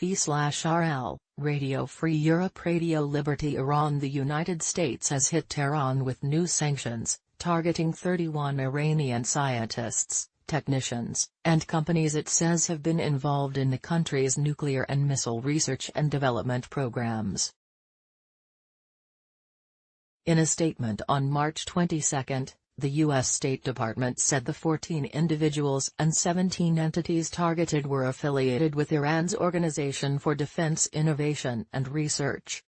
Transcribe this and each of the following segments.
RFE/RL, Radio Free Europe, Radio Liberty. Iran. The United States has hit Tehran with new sanctions, targeting 31 Iranian scientists, technicians, and companies it says have been involved in the country's nuclear and missile research and development programs. In a statement on March 22, the U.S. State Department said the 14 individuals and 17 entities targeted were affiliated with Iran's Organization for Defense Innovation and Research.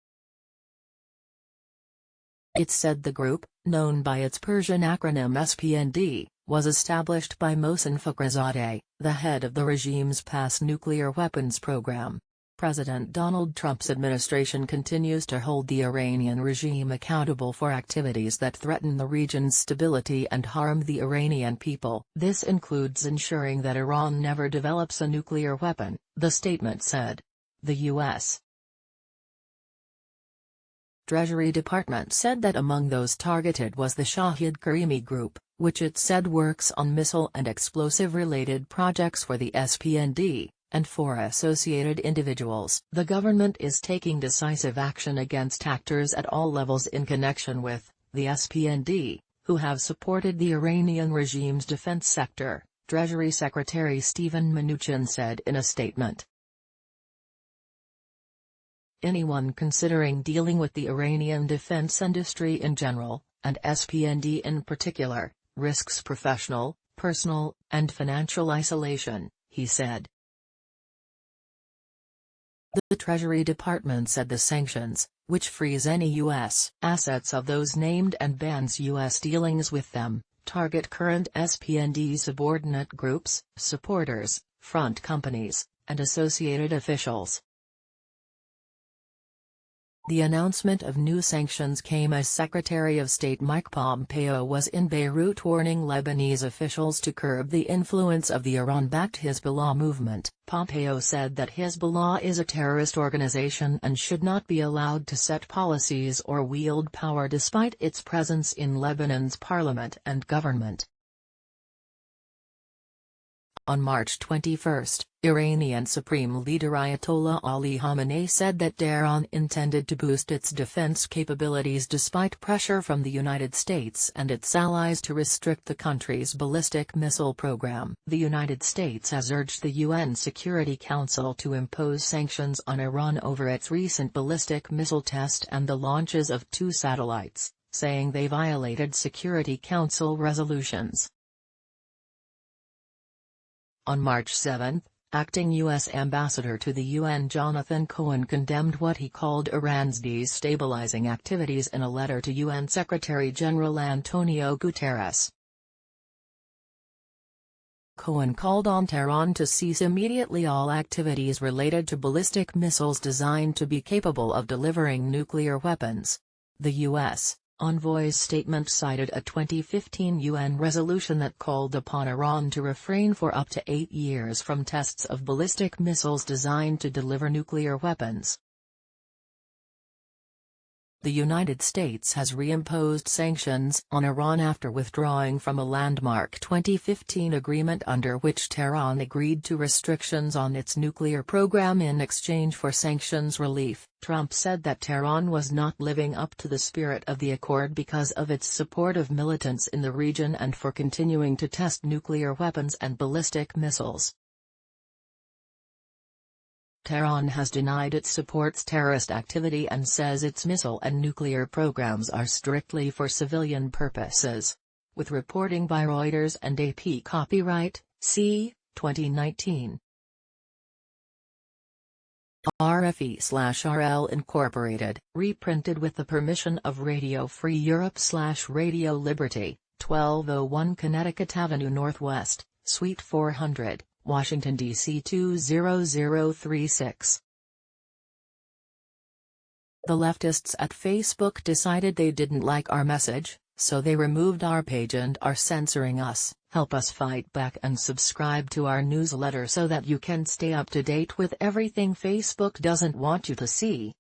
It said the group, known by its Persian acronym SPND, was established by Mohsen Fakhrizadeh, the head of the regime's past nuclear weapons program. President Donald Trump's administration continues to hold the Iranian regime accountable for activities that threaten the region's stability and harm the Iranian people. This includes ensuring that Iran never develops a nuclear weapon, the statement said. The U.S. Treasury Department said that among those targeted was the Shahid Karimi Group, which it said works on missile and explosive-related projects for the SPND, and 4 associated individuals. The government is taking decisive action against actors at all levels in connection with the SPND, who have supported the Iranian regime's defense sector, Treasury Secretary Steven Mnuchin said in a statement. Anyone considering dealing with the Iranian defense industry in general, and SPND in particular, risks professional, personal, and financial isolation, he said. The Treasury Department said the sanctions, which freeze any U.S. assets of those named and bans U.S. dealings with them, target current SPND subordinate groups, supporters, front companies, and associated officials. The announcement of new sanctions came as Secretary of State Mike Pompeo was in Beirut warning Lebanese officials to curb the influence of the Iran-backed Hezbollah movement. Pompeo said that Hezbollah is a terrorist organization and should not be allowed to set policies or wield power despite its presence in Lebanon's parliament and government. On March 21, Iranian Supreme Leader Ayatollah Ali Khamenei said that Tehran intended to boost its defense capabilities despite pressure from the United States and its allies to restrict the country's ballistic missile program. The United States has urged the UN Security Council to impose sanctions on Iran over its recent ballistic missile test and the launches of 2 satellites, saying they violated Security Council resolutions. On March 7, acting U.S. Ambassador to the UN Jonathan Cohen condemned what he called Iran's destabilizing activities in a letter to UN Secretary-General Antonio Guterres. Cohen called on Tehran to cease immediately all activities related to ballistic missiles designed to be capable of delivering nuclear weapons. The U.S. envoy's statement cited a 2015 UN resolution that called upon Iran to refrain for up to 8 years from tests of ballistic missiles designed to deliver nuclear weapons. The United States has reimposed sanctions on Iran after withdrawing from a landmark 2015 agreement under which Tehran agreed to restrictions on its nuclear program in exchange for sanctions relief. Trump said that Tehran was not living up to the spirit of the accord because of its support of militants in the region and for continuing to test nuclear weapons and ballistic missiles. Tehran has denied it supports terrorist activity and says its missile and nuclear programs are strictly for civilian purposes. With reporting by Reuters and AP. Copyright, C. 2019. RFE/RL Incorporated, reprinted with the permission of Radio Free Europe/Radio Liberty, 1201 Connecticut Avenue Northwest, Suite 400. Washington, D.C. 20036. The leftists at Facebook decided they didn't like our message, so they removed our page and are censoring us. Help us fight back and subscribe to our newsletter so that you can stay up to date with everything Facebook doesn't want you to see.